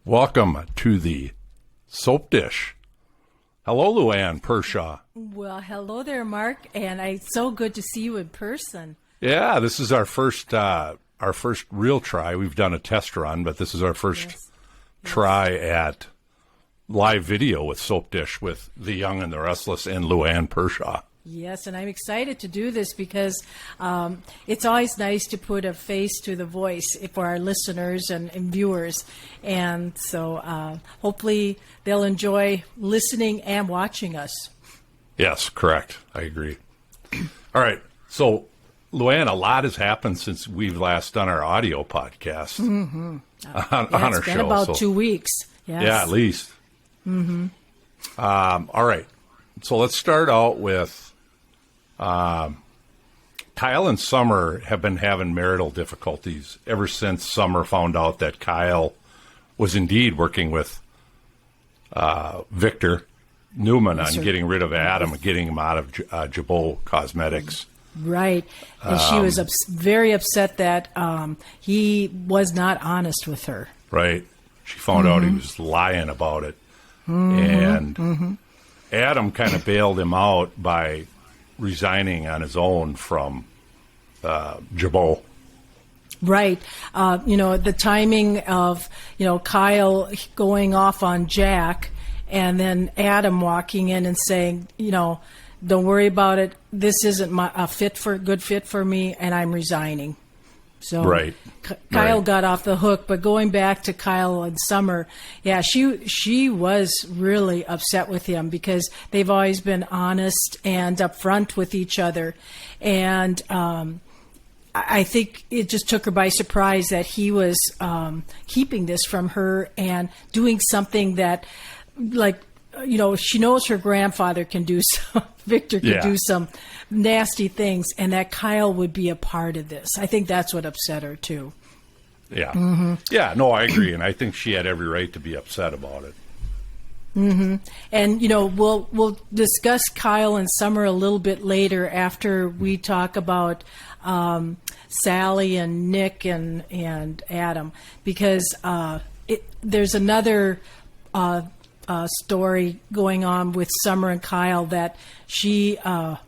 Welcome to the Soapdish. Hello, Luann Perschau. Well, hello there, Mark, and it's so good to see you in person. Yeah, this is our first real try. We've done a test run, but this is our first try at live video with Soapdish with the Young and the Restless and Luann Perschau. Yes, and I'm excited to do this because it's always nice to put a face to the voice for our listeners and viewers. And so hopefully they'll enjoy listening and watching us. Yes, correct. I agree. All right. So, Luann, a lot has happened since we've last done our audio podcast on our It's been show. about 2 weeks. Yes. Yeah, at least. All right. So let's start out with Kyle and Summer have been having marital difficulties ever since Summer found out that Kyle was indeed working with Victor Newman on getting rid of Adam and getting him out of Jabot Cosmetics. Right. And she was very upset that he was not honest with her. Right. She found out he was lying about it. And Adam kind of bailed him out by resigning on his own from Jabot. Right. The timing of, Kyle going off on Jack and then Adam walking in and saying, don't worry about it. This isn't a good fit for me, and I'm resigning. So right. Kyle got off the hook, but going back to Kyle and Summer, yeah, she was really upset with him because they've always been honest and upfront with each other. And I think it just took her by surprise that he was keeping this from her and doing something that, she knows her grandfather can do some, Victor can do some nasty things, and that Kyle would be a part of this. I think that's what upset her, too. Yeah. Yeah, no, I agree, and I think she had every right to be upset about it. And, we'll discuss Kyle and Summer a little bit later after we talk about Sally and Nick and Adam, because there's another story going on with Summer and Kyle that she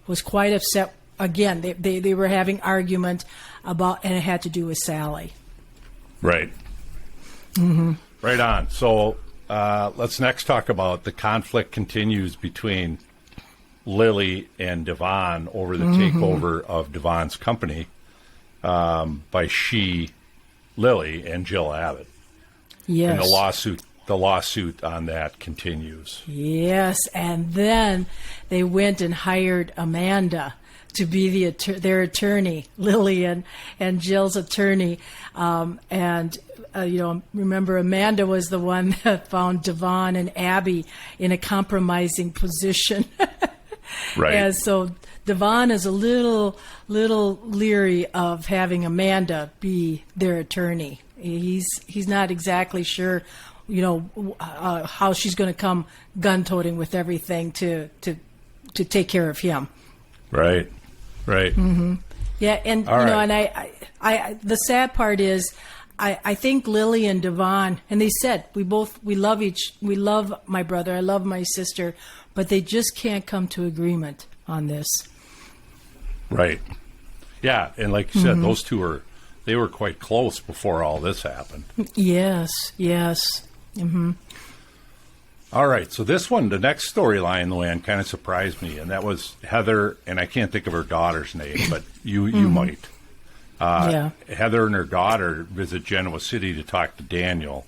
was quite upset. Again, they were having argument about, and it had to do with Sally. Right. Right on. So let's next talk about the conflict continues between Lily and Devon over the takeover of Devon's company by Lily and Jill Abbott. Yes. And the lawsuit on that continues. Yes, and then they went and hired Amanda to be their attorney, Lily and Jill's attorney. Remember, Amanda was the one that found Devon and Abby in a compromising position. Right. And so Devon is a little leery of having Amanda be their attorney. He's not exactly sure how she's going to come gun-toting with everything to take care of him. Right. Yeah, and and I the sad part is I think Lily and Devon, and they said we love my brother, I love my sister, but they just can't come to agreement on this. Right. Yeah, and like you said, those two they were quite close before all this happened. Yes. All right, so this one, the next storyline, Luann, kind of surprised me, and that was Heather, and I can't think of her daughter's name, but you might. Heather and her daughter visit Genoa City to talk to Daniel.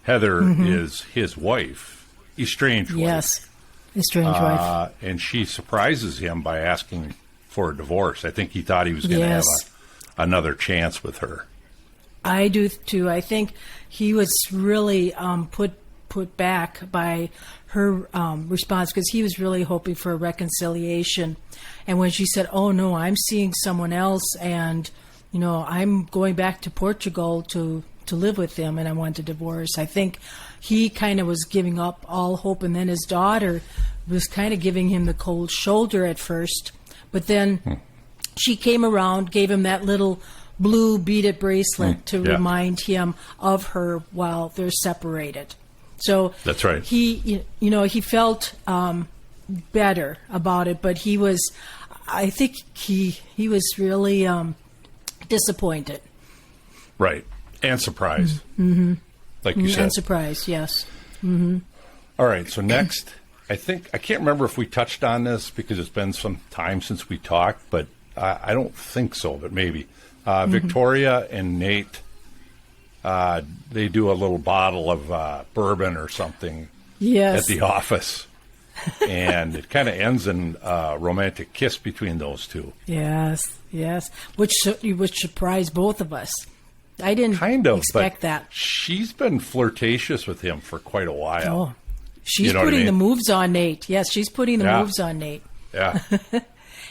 Heather is his wife, estranged wife. Yes, estranged wife. And she surprises him by asking for a divorce. I think he thought he was going to have another chance with her. I do too. I think he was really put back by her response because he was really hoping for a reconciliation. And when she said, "Oh no, I'm seeing someone else, and I'm going back to Portugal to live with him, and I want a divorce," I think he kind of was giving up all hope. And then his daughter was kind of giving him the cold shoulder at first, but then she came around, gave him that little blue beaded bracelet to yeah. remind him of her while they're separated. So that's right. He, he felt better about it, but I think he was really disappointed. Right. And surprised. Mm-hmm. Like you said. And surprised, yes. Mm-hmm. All right. So next, I can't remember if we touched on this because it's been some time since we talked, but I don't think so, but maybe. Victoria and Nate, they do a little bottle of bourbon or something at the office. And it kind of ends in a romantic kiss between those two. Yes, which surprised both of us. I didn't expect that. She's been flirtatious with him for quite a while. Oh, she's putting the moves on Nate. Yes, she's putting the moves on Nate. Yeah.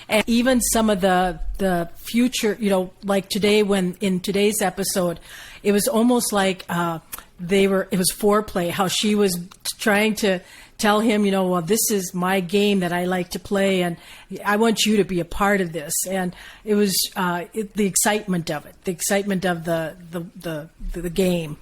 And even some of the future, like today, when in today's episode, it was almost like it was foreplay, how she was trying to tell him, well, this is my game that I like to play, and I want you to be a part of this. And it was the excitement of it, the excitement of the game.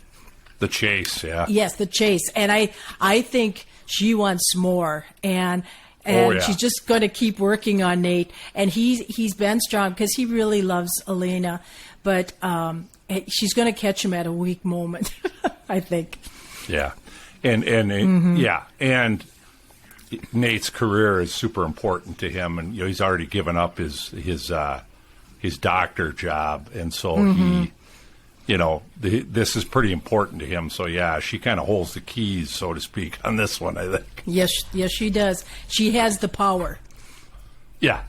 The chase, yeah. Yes, the chase. And I think she wants more, and she's just going to keep working on Nate. And he's been strong because he really loves Elena, but she's going to catch him at a weak moment, I think. Yeah. And and Nate's career is super important to him, and he's already given up his doctor job, and so he, this is pretty important to him. So yeah, she kind of holds the keys, so to speak, on this one, I think. Yes, she does. She has the power. Yeah.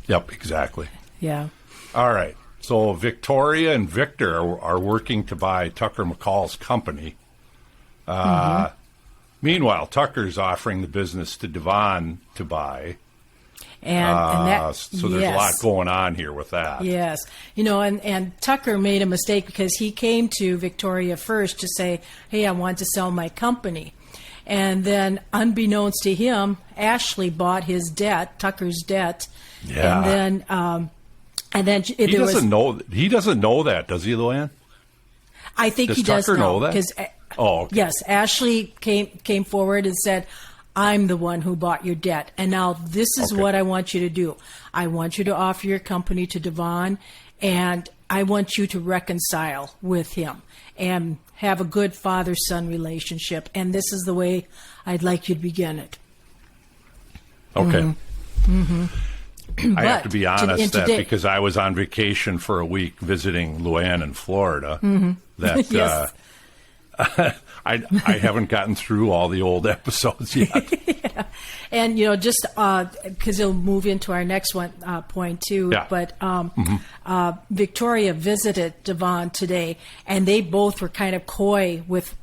Yep. Exactly. Yeah. All right. So Victoria and Victor are working to buy Tucker McCall's company. Meanwhile, Tucker's offering the business to Devon to buy. So there's a lot going on here with that. Yes. And Tucker made a mistake because he came to Victoria first to say, hey, I want to sell my company. And then unbeknownst to him, Ashley bought his debt, Tucker's debt. Yeah. And then he doesn't know that, does he, Luann? I think he does Tucker know that? Because okay. Yes, Ashley came forward and said, I'm the one who bought your debt. And now this is what I want you to do. I want you to offer your company to Devon, and I want you to reconcile with him and have a good father-son relationship. And this is the way I'd like you to begin it. Okay. I have to be honest because I was on vacation for a week visiting Luann in Florida. That yes. I haven't gotten through all the old episodes yet. Yeah. And, just because it'll move into our next point, too. Yeah. But Victoria visited Devon today, and they both were kind of coy with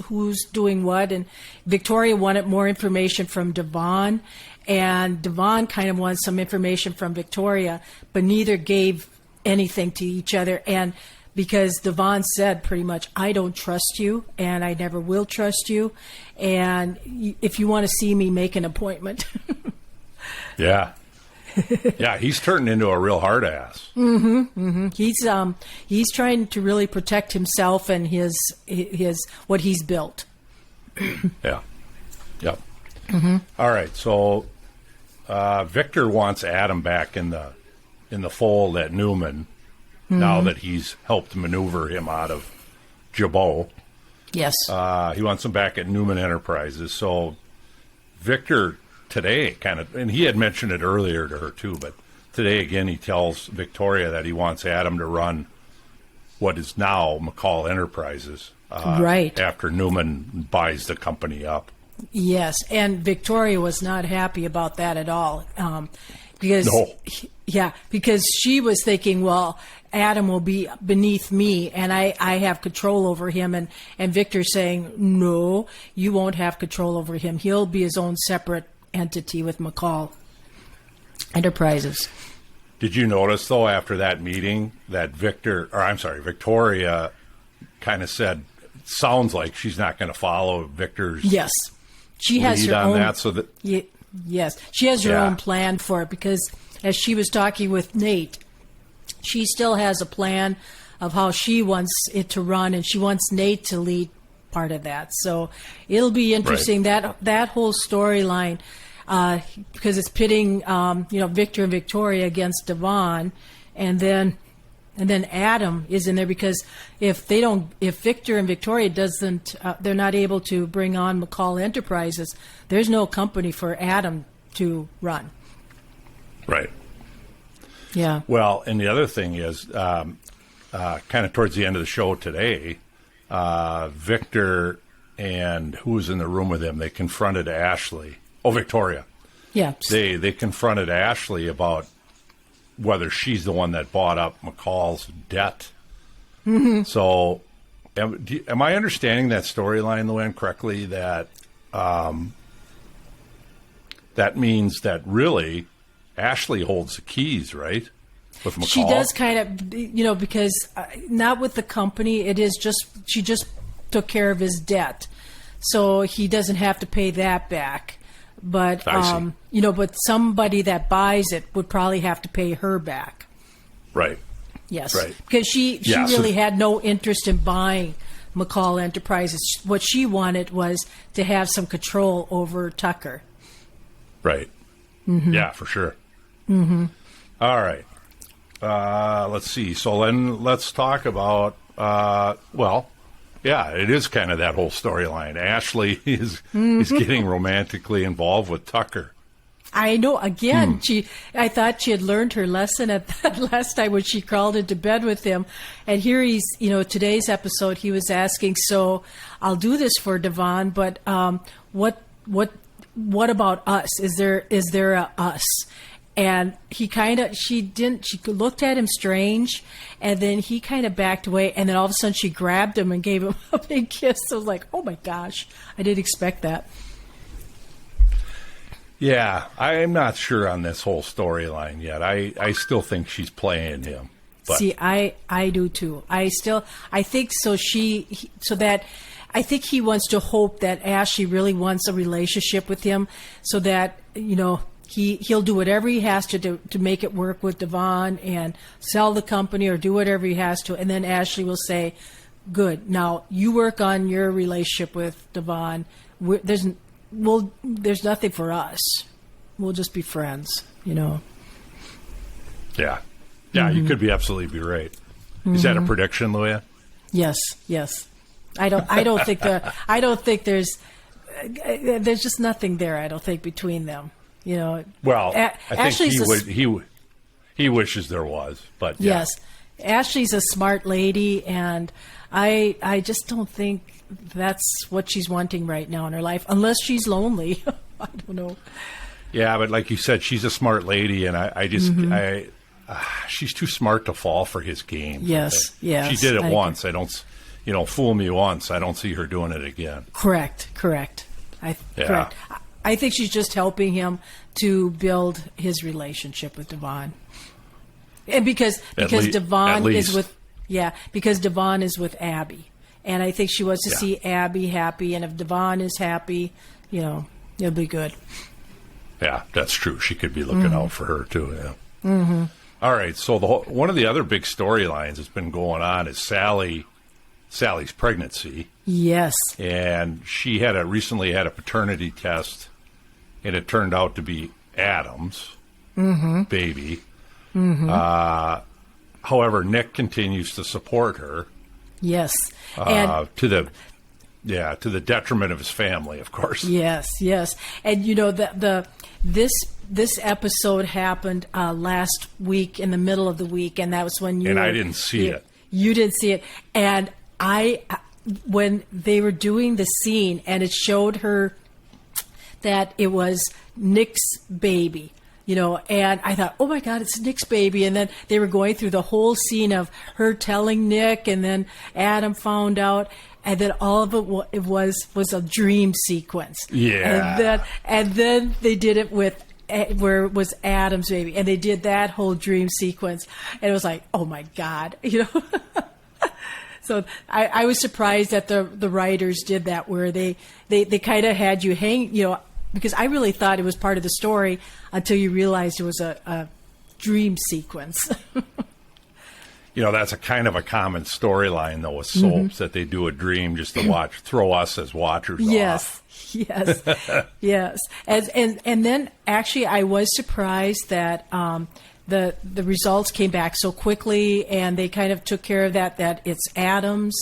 who's doing what. And Victoria wanted more information from Devon, and Devon kind of wanted some information from Victoria, but neither gave anything to each other. And because Devon said pretty much, I don't trust you, and I never will trust you. And if you want to see me, make an appointment. Yeah. Yeah, he's turning into a real hard ass. He's trying to really protect himself and his what he's built. Yeah. Yep. All right. So Victor wants Adam back in the fold at Newman. Now that he's helped maneuver him out of Jabot. Yes. He wants him back at Newman Enterprises. So Victor today and he had mentioned it earlier to her too, but today again he tells Victoria that he wants Adam to run what is now McCall Enterprises. Right. After Newman buys the company up. Yes. And Victoria was not happy about that at all. Because she was thinking, well, Adam will be beneath me, and I have control over him. And Victor saying, no, you won't have control over him. He'll be his own separate entity with McCall Enterprises. Did you notice, though, after that meeting that Victoria kind of said, sounds like she's not going to follow Victor's she has her own, that, so that yes, she has her own plan for it, because as she was talking with Nate, she still has a plan of how she wants it to run, and she wants Nate to lead part of that. So it'll be interesting, that whole storyline, because it's pitting Victor and Victoria against Devon, and then Adam is in there, because if Victor and Victoria doesn't, they're not able to bring on McCall Enterprises, there's no company for Adam to run. Right. Yeah. Well, and the other thing is, kind of towards the end of the show today, Victor and who was in the room with him, they confronted Ashley. Oh, Victoria. Yeah. They confronted Ashley about whether she's the one that bought up McCall's debt. Mm-hmm. So, am I understanding that storyline, Luann, correctly? That that means that really Ashley holds the keys, right? With McCall. She does kind of, because not with the company. It is just, she just took care of his debt, so he doesn't have to pay that back. But but somebody that buys it would probably have to pay her back. Right. Yes. Right. Because she really had no interest in buying McCall Enterprises. What she wanted was to have some control over Tucker. Right. Mm-hmm. Yeah, for sure. Mm-hmm. All right. Let's see. So then let's talk about, it is kind of that whole storyline. Ashley is getting romantically involved with Tucker. I know. Again, I thought she had learned her lesson at that last time when she crawled into bed with him. And here he's, today's episode, he was asking, so I'll do this for Devon, but what about us? Is there a us? And she looked at him strange, and then he kind of backed away, and then all of a sudden she grabbed him and gave him a big kiss. I was like, oh my gosh, I didn't expect that. Yeah, I'm not sure on this whole storyline yet. I still think she's playing him. But. See, I do too. I think so. I think he wants to hope that Ashley really wants a relationship with him, so that, he'll do whatever he has to do to make it work with Devon and sell the company or do whatever he has to. And then Ashley will say, good, now you work on your relationship with Devon. There's nothing for us. We'll just be friends, Yeah. Yeah, you could be absolutely right. Is that a prediction, Luann? Yes. I don't think there's just nothing there, I don't think, between them. Well, I think he wishes there was, but yeah. Yes, Ashley's a smart lady, and I just don't think that's what she's wanting right now in her life, unless she's lonely. I don't know. Yeah, but like you said, she's a smart lady, and she's too smart to fall for his game. Yes. She did it once. I don't, fool me once. I don't see her doing it again. Correct. Correct. I think she's just helping him to build his relationship with Devon. And because Devon is with Abby. And I think she wants to see Abby happy, and if Devon is happy, it'll be good. Yeah, that's true. She could be looking out for her too, yeah. Mm-hmm. All right, so one of the other big storylines that's been going on is Sally's pregnancy. Yes. And she recently had a paternity test, and it turned out to be Adam's baby. Mm-hmm. However, Nick continues to support her. Yes. To the detriment of his family, of course. Yes. And this episode happened last week, in the middle of the week, and that was when I didn't see it. You didn't see it, and when they were doing the scene, and it showed her that it was Nick's baby, and I thought, oh my God, it's Nick's baby. And then they were going through the whole scene of her telling Nick, and then Adam found out, and then all of it was a dream sequence. Yeah. And then they did it with where it was Adam's baby, and they did that whole dream sequence, and it was like, oh my God, So I was surprised that the writers did that, where they kind of had you hang, because I really thought it was part of the story until you realized it was a dream sequence. that's a kind of a common storyline, though, with soaps, that they do a dream just to throw us as watchers off. Yes, yes. And then actually I was surprised that the results came back so quickly, and they kind of took care of that it's Adam's.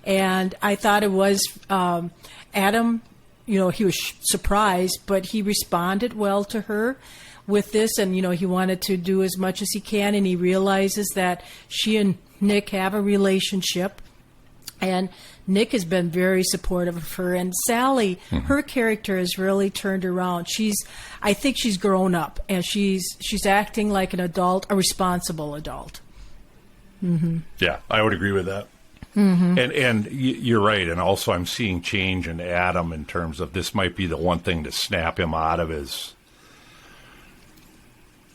And I thought it was Adam, he was surprised, but he responded well to her with this, and he wanted to do as much as he can, and he realizes that she and Nick have a relationship, and Nick has been very supportive of her. And Sally, her character has really turned around. I think she's grown up, and she's acting like an adult, a responsible adult. Yeah, I would agree with that. And you're right. And also, I'm seeing change in Adam in terms of this might be the one thing to snap him out of his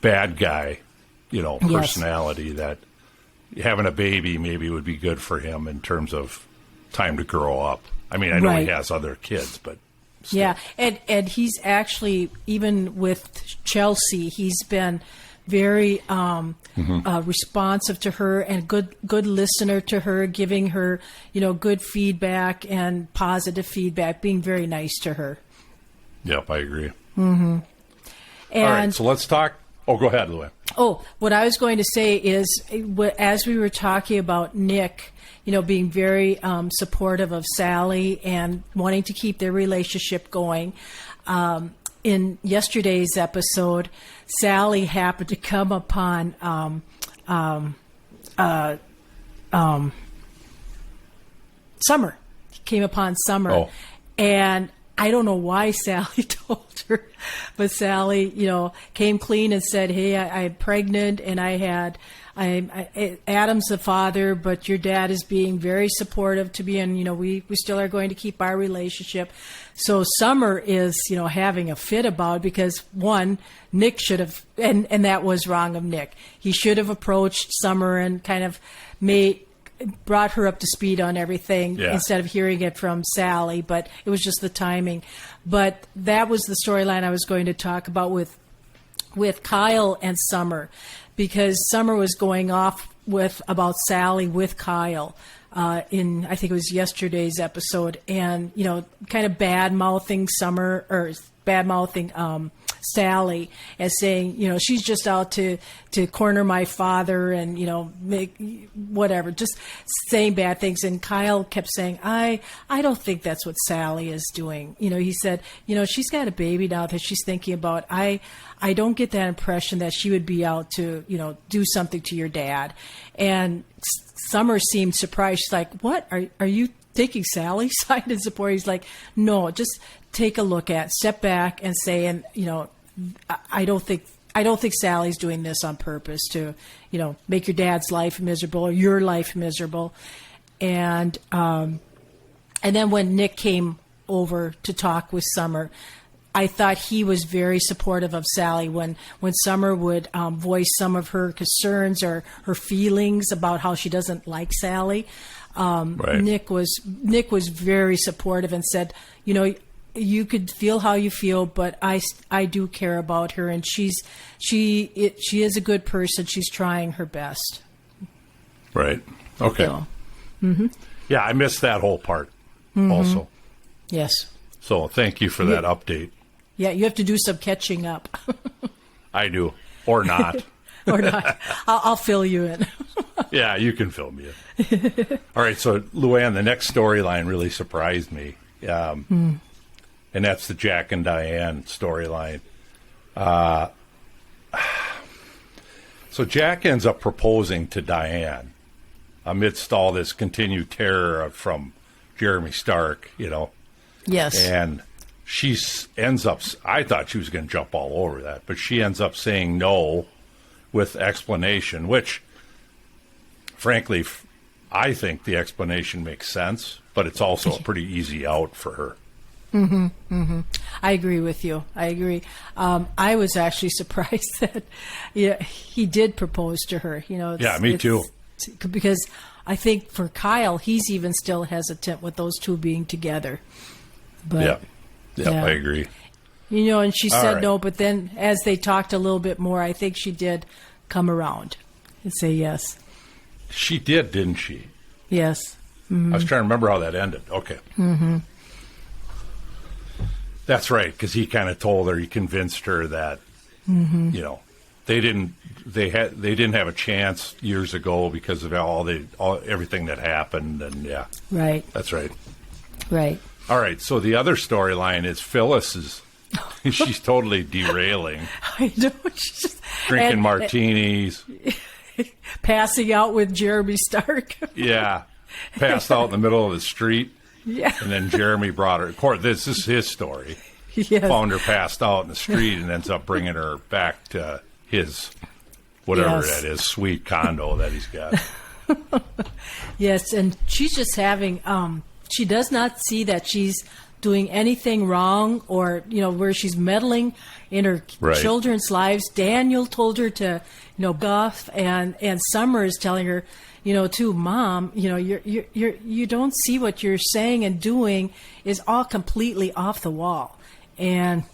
bad guy, personality. That having a baby maybe would be good for him in terms of time to grow up. I mean, I know he has other kids, but still. Yeah, and he's actually, even with Chelsea, he's been very responsive to her and good listener to her, giving her good feedback and positive feedback, being very nice to her. Yep, I agree. And all right, so let's talk. Oh, go ahead, Louie. Oh, what I was going to say is, as we were talking about Nick, being very supportive of Sally and wanting to keep their relationship going, in yesterday's episode, Sally happened to come upon Summer. He came upon Summer, and I don't know why Sally told her, but Sally, came clean and said, "Hey, I'm pregnant, and Adam's the father, but your dad is being very supportive to me, and we still are going to keep our relationship." So Summer is having a fit about it, because one, Nick should have, and that was wrong of Nick. He should have approached Summer and kind of brought her up to speed on everything instead of hearing it from Sally, but it was just the timing. But that was the storyline I was going to talk about with Kyle and Summer, because Summer was going off about Sally with Kyle in, I think it was yesterday's episode, and kind of bad-mouthing Summer, or bad-mouthing Sally, as saying, she's just out to corner my father and, make whatever, just saying bad things. And Kyle kept saying, I don't think that's what Sally is doing. He said, she's got a baby now that she's thinking about. I don't get that impression that she would be out to, do something to your dad. And Summer seemed surprised. She's like, what? Are you taking Sally's side and support? He's like, no, just take a look step back and say, and I don't think Sally's doing this on purpose to, make your dad's life miserable or your life miserable. And then when Nick came over to talk with Summer, I thought he was very supportive of Sally when Summer would voice some of her concerns or her feelings about how she doesn't like Sally. Nick was very supportive and said, you could feel how you feel, but I do care about her, and she is a good person. She's trying her best. Right. Okay. So, yeah, I missed that whole part also. Yes. So thank you for that update. Yeah, you have to do some catching up. I do, or not. Or not. I'll fill you in. Yeah, you can fill me in. All right, so Luann, the next storyline really surprised me. And that's the Jack and Diane storyline. So Jack ends up proposing to Diane amidst all this continued terror from Jeremy Stark, Yes. And she ends up, I thought she was going to jump all over that, but she ends up saying no with explanation, which, frankly, I think the explanation makes sense, but it's also a pretty easy out for her. I agree with you. I agree. I was actually surprised that he did propose to her. Yeah, me too. Because I think for Kyle, he's even still hesitant with those two being together. But, yeah, I agree. And she said no, but then as they talked a little bit more, I think she did come around and say yes. She did, didn't she? Yes. I was trying to remember how that ended. Okay. That's right, because he kind of told her, he convinced her that, you know, they didn't have a chance years ago because of everything that happened, and yeah. Right. That's right. Right. All right, so the other storyline is Phyllis is, she's totally derailing. I know. She's just, Drinking martinis. Passing out with Jeremy Stark. Yeah. Passed out in the middle of the street. Yeah. And then Jeremy brought her. Of course, this is his story. Yes. Found her passed out in the street and ends up bringing her back to his, whatever that is, sweet condo that he's got. Yes, and she's just having, she does not see that she's doing anything wrong or, you know, where she's meddling in her children's lives. Daniel told her to, you know, guff, and Summer is telling her, you know, too, Mom, you know, you don't see what you're saying and doing is all completely off the wall. And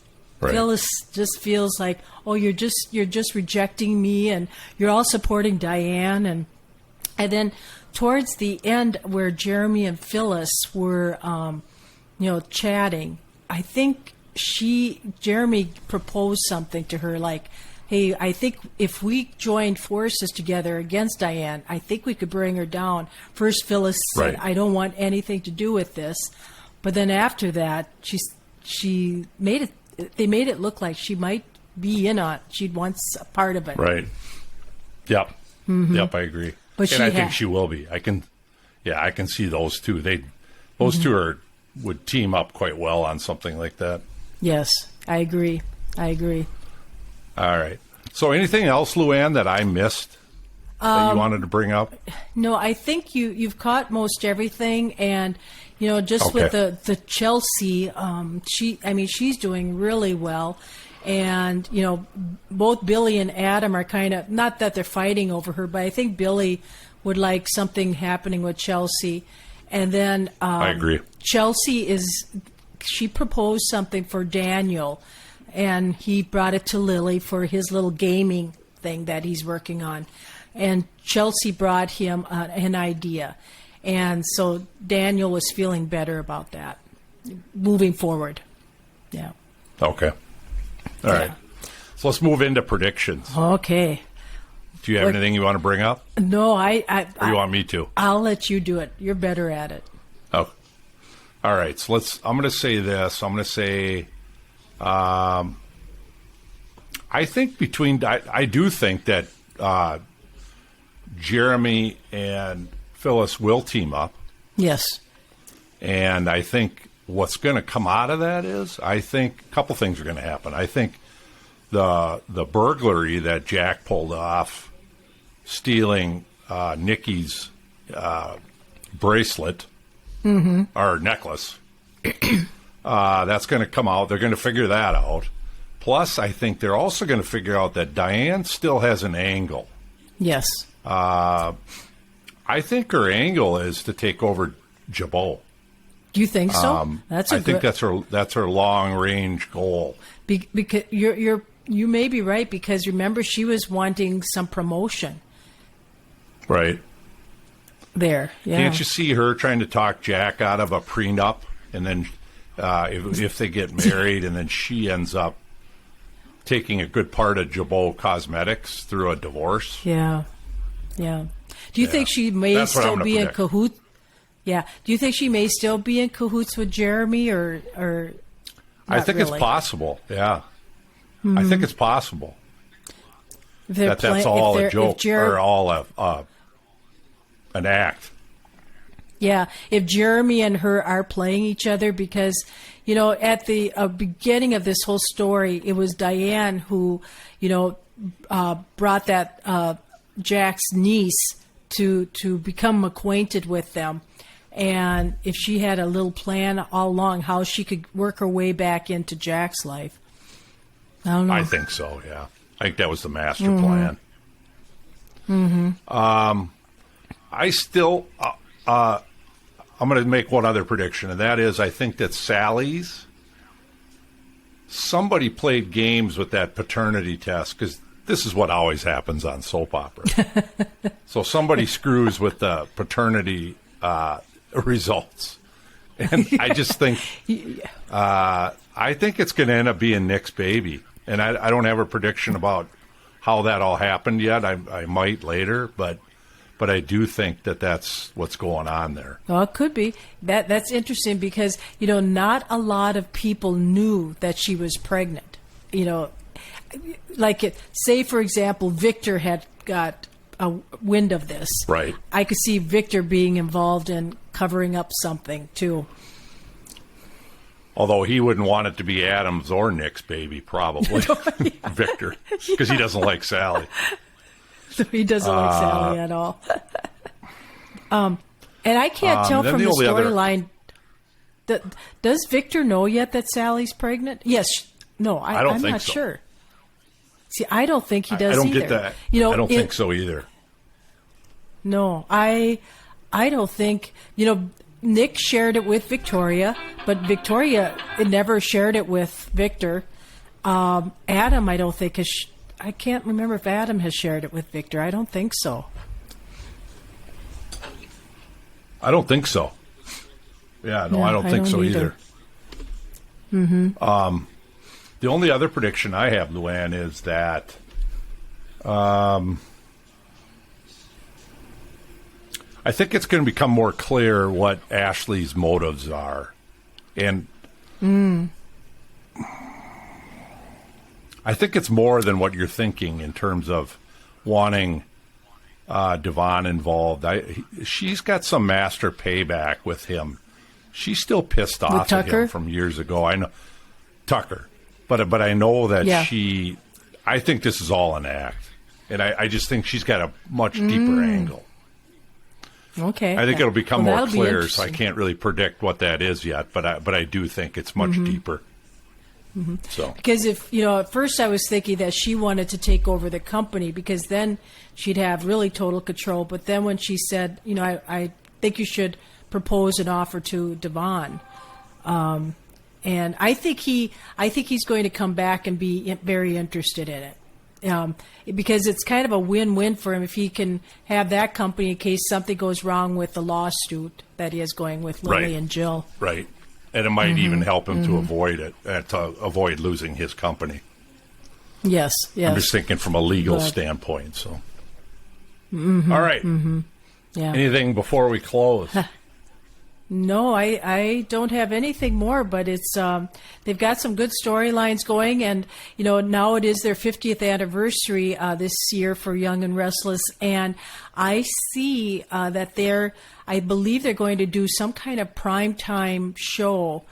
Phyllis just feels like, oh, you're just rejecting me, and you're all supporting Diane, and then towards the end where Jeremy and Phyllis were, you know, chatting, I think Jeremy proposed something to her like, hey, I think if we joined forces together against Diane, I think we could bring her down. First, Phyllis said, I don't want anything to do with this. But then after that, they made it look like she might be in on it. She'd once a part of it. Right. Yep. Yep, I agree. But I think she will be. I can see those two. Those two would team up quite well on something like that. Yes, I agree. All right. So anything else, Luann, that I missed that you wanted to bring up? No, I think you've caught most everything, and you know, just with the Chelsea, she's doing really well, and you know, both Billy and Adam are kind of, not that they're fighting over her, but I think Billy would like something happening with Chelsea, and then I agree. Chelsea she proposed something for Daniel, and he brought it to Lily for his little gaming thing that he's working on. And Chelsea brought him an idea. And so Daniel was feeling better about that moving forward. Yeah. Okay. All right. So let's move into predictions. Okay. Do you have anything you want to bring up? No, or you want me to? I'll let you do it. You're better at it. Oh. All right. So I'm going to say this. I'm going to say, I do think that Jeremy and Phyllis will team up. Yes. And I think what's going to come out of that is, I think a couple things are going to happen. I think the burglary that Jack pulled off, stealing Nikki's bracelet or necklace, that's going to come out. They're going to figure that out. Plus, I think they're also going to figure out that Diane still has an angle. Yes. I think her angle is to take over Jabot. Do you think so? I think that's her long range goal. Because you may be right, because remember, she was wanting some promotion. Right. There. Yeah. Can't you see her trying to talk Jack out of a prenup, and then if they get married, and then she ends up taking a good part of Jabot Cosmetics through a divorce? Yeah. Yeah. Do you think she may still be in cahoots? Yeah. Do you think she may still be in cahoots with Jeremy, or I think it's possible. Yeah. I think it's possible. That's all a joke, or all an act. Yeah, if Jeremy and her are playing each other, because, you know, at the beginning of this whole story, it was Diane who, you know, brought that Jack's niece to become acquainted with them. And if she had a little plan all along how she could work her way back into Jack's life. I don't know. I think so, yeah. I think that was the master plan. I still... I'm going to make one other prediction, and that is I think that somebody played games with that paternity test, because this is what always happens on soap operas. So somebody screws with the paternity results. And I just think, I think it's going to end up being Nick's baby. And I don't have a prediction about how that all happened yet. I might later, but I do think that that's what's going on there. Well, it could be. That's interesting because, not a lot of people knew that she was pregnant. Say, for example, Victor had got a wind of this. Right. I could see Victor being involved in covering up something, too. Although he wouldn't want it to be Adam's or Nick's baby, probably. Victor, because he doesn't like Sally. So he doesn't like Sally at all. And I can't tell from the storyline. Does Victor know yet that Sally's pregnant? Yes. No, I'm not sure. See, I don't think he does I don't either. get that. I don't think so either. No, I don't think, Nick shared it with Victoria, but Victoria never shared it with Victor. Adam, I don't think I can't remember if Adam has shared it with Victor. I don't think so. I don't think so. Yeah, no, I don't think so either. Mm-hmm. The only other prediction I have, Luann, is that I think it's going to become more clear what Ashley's motives are. And I think it's more than what you're thinking in terms of wanting Devon involved. She's got some master payback with him. She's still pissed off at him from years ago. I know Tucker, but I know that I think this is all an act, and I just think she's got a much deeper angle. Okay, I think it'll become more clear, so I can't really predict what that is yet. But I do think it's much deeper. Mm-hmm. So because if at first I was thinking that she wanted to take over the company because then she'd have really total control. But then when she said, I think you should propose an offer to Devon, and I think he's going to come back and be very interested in it. Because it's kind of a win-win for him if he can have that company in case something goes wrong with the lawsuit that he is going with Lily and Jill. Right. And it might even help him to avoid it, to avoid losing his company. Yes. I'm just thinking from a legal standpoint. So, all right. Yeah. Anything before we close? No, I don't have anything more, but it's they've got some good storylines going, and now it is their 50th anniversary this year for Young and Restless, and I see that I believe they're going to do some kind of primetime show.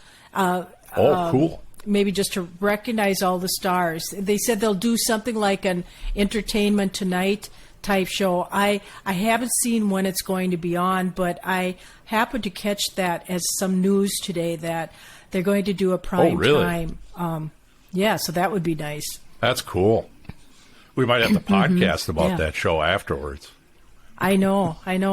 Cool. Maybe just to recognize all the stars. They said they'll do something like an Entertainment Tonight type show. I haven't seen when it's going to be on, but I happened to catch that as some news today that they're going to do a prime time. Yeah, so that would be nice. That's cool. We might have to podcast about that show afterwards. I know, and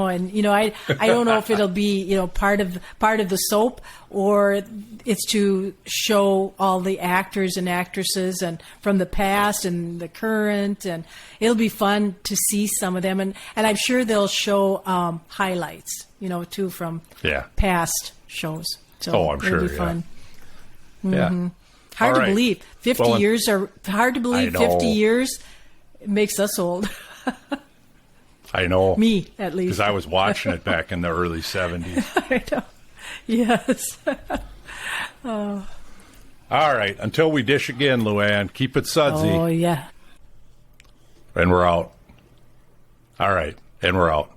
I don't know if it'll be part of the soap or it's to show all the actors and actresses and from the past and the current, and it'll be fun to see some of them, and I'm sure they'll show highlights, too from past shows. So I'm sure. It'll be fun. Yeah. Hard to believe. 50 years are hard to believe. 50 years it makes us old. I know. Me, at least. Because I was watching it back in the early 70s. I know. Yes. All right. Until we dish again, Luann, keep it sudsy. Oh, yeah. And we're out. All right. And we're out.